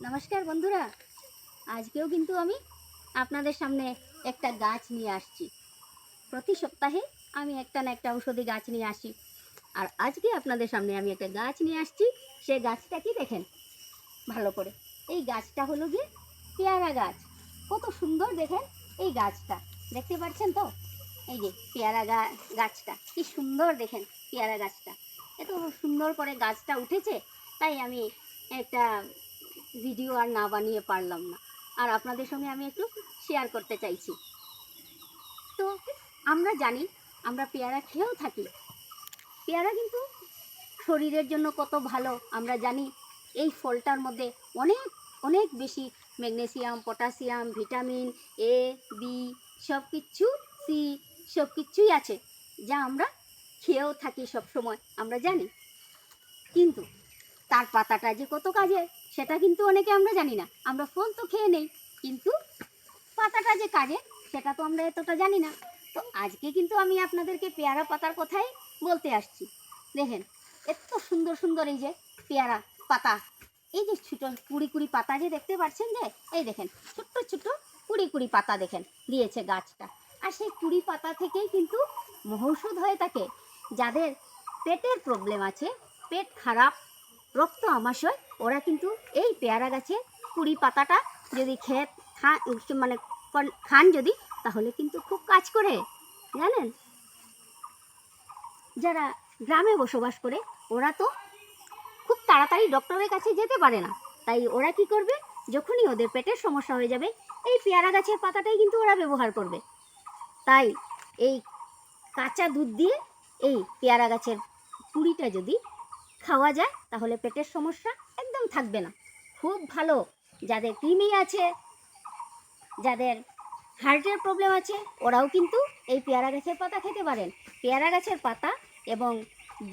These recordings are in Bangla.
নমস্কার বন্ধুরা, আজকেও কিন্তু আমি আপনাদের সামনে একটা গাছ নিয়ে আসছি। প্রতি সপ্তাহে আমি একটা না একটা ঔষধি গাছ নিয়ে আসি। আর আজকে আপনাদের সামনে আমি একটা গাছ নিয়ে আসছি। সেই গাছটা কি দেখেন ভালো করে। এই গাছটা হলো গিয়ে পেয়ারা গাছ। কত সুন্দর দেখেন এই গাছটা, দেখতে পাচ্ছেন তো? এই যে পেয়ারা গাছটা কি সুন্দর দেখেন। পেয়ারা গাছটা এত সুন্দর করে গাছটা উঠেছে, তাই আমি একটা ভিডিও আর না বানিয়ে পারলাম না, আর আপনাদের সঙ্গে আমি একটু শেয়ার করতে চাইছি। তো আমরা জানি, আমরা পেয়ারা খেয়েও থাকি। পেয়ারা কিন্তু শরীরের জন্য কত ভালো আমরা জানি। এই ফলটার মধ্যে অনেক অনেক বেশি magnesium, potassium, vitamin A, B, সব কিছু, সি, সব কিছুই আছে, যা আমরা খেয়েও থাকি সব সময় আমরা জানি। কিন্তু তার পাতাটা যে কত কাজে সেটা কিন্তু অনেকে আমরা জানি না। আমরা ফল তো খেয়ে নেই, কিন্তু পাতাটা যে কাজে সেটা তো আমরা এতটা জানি না। তো আজকে কিন্তু আমি আপনাদেরকে পেয়ারা পাতার কথাই বলতে আসছি। দেখেন এত সুন্দর সুন্দর এই যে পেয়ারা পাতা, এই যে ছোট কুড়ি কুড়ি পাতা যে দেখতে পাচ্ছেন, যে এই দেখেন ছোট্ট ছোট্ট কুড়ি কুড়ি পাতা দেখেন দিয়েছে গাছটা। আর সেই কুড়ি পাতা থেকেই কিন্তু মহৌষধ হয়ে থাকে। যাদের পেটের প্রবলেম আছে, পেট খারাপ, রক্ত আমাশয়, ওরা কিন্তু এই পেয়ারা গাছের কুড়ি পাতাটা যদি খেয়ে মানে খান যদি, তাহলে কিন্তু খুব কাজ করে জানেন। যারা গ্রামে বসবাস করে ওরা তো খুব তাড়াতাড়ি ডক্টরের কাছে যেতে পারে না, তাই ওরা কি করবে, যখনই ওদের পেটের সমস্যা হয়ে যাবে এই পেয়ারা গাছের পাতাটাই কিন্তু ওরা ব্যবহার করবে। তাই এই কাঁচা দুধ দিয়ে এই পেয়ারা গাছের কুড়িটা যদি খাওয়া যায়, তাহলে পেটের সমস্যা একদম থাকবে না। খুব ভালো। যাদের কৃমি আছে, যাদের হার্টের প্রবলেম আছে, ওরাও কিন্তু এই পেয়ারা গাছের পাতা খেতে পারেন। পেয়ারা গাছের পাতা এবং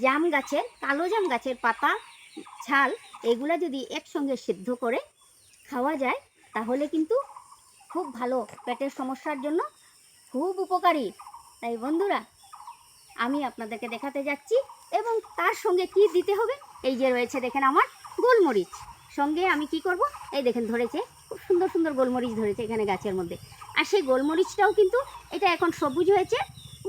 জাম গাছের, কালো জাম গাছের পাতা, ছাল, এগুলা যদি একসঙ্গে সিদ্ধ করে খাওয়া যায়, তাহলে কিন্তু খুব ভালো, পেটের সমস্যার জন্য খুব উপকারী। তাই বন্ধুরা, আমি আপনাদেরকে দেখাতে যাচ্ছি। এবং তার সঙ্গে কি দিতে হবে, এই যে রয়েছে দেখেন আমার গোলমরিচ। সঙ্গে আমি কি করব, এই দেখেন ধরেছে, খুব সুন্দর সুন্দর গোলমরিচ ধরেছে এখানে গাছের মধ্যে। আর সেই গোলমরিচটাও কিন্তু, এটা এখন সবুজ হয়েছে,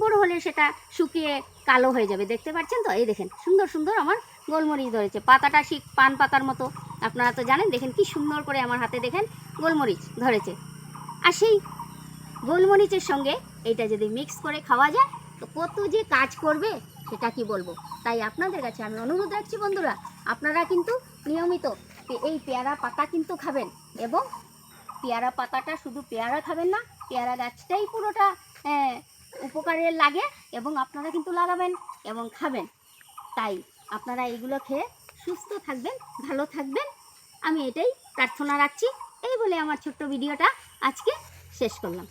বড় হলে সেটা শুকিয়ে কালো হয়ে যাবে, দেখতে পাচ্ছেন তো? এই দেখেন সুন্দর সুন্দর আমার গোলমরিচ ধরেছে, পাতাটা ঠিক পান পাতার মতো। আপনারা তো জানেন, দেখেন কি সুন্দর করে আমার হাতে দেখেন গোলমরিচ ধরেছে। আর সেই গোলমরিচের সঙ্গে এটা যদি মিক্স করে খাওয়া যায়, তো কত যে কাজ করবে সেটা কি বলবো। তাই আপনাদের কাছে আমি অনুরোধ রাখছি বন্ধুরা, আপনারা কিন্তু নিয়মিত এই পেয়ারা পাতা কিন্তু খাবেন। এবং পেয়ারা পাতাটা শুধু পেয়ারা খাবেন না, পেয়ারা গাছটাই পুরোটা উপকারের লাগে, এবং আপনারা কিন্তু লাগাবেন এবং খাবেন। তাই আপনারা এগুলো খেয়ে সুস্থ থাকবেন, ভালো থাকবেন, আমি এটাই প্রার্থনা রাখছি। এই বলে আমার ছোট্ট ভিডিওটা আজকে শেষ করলাম।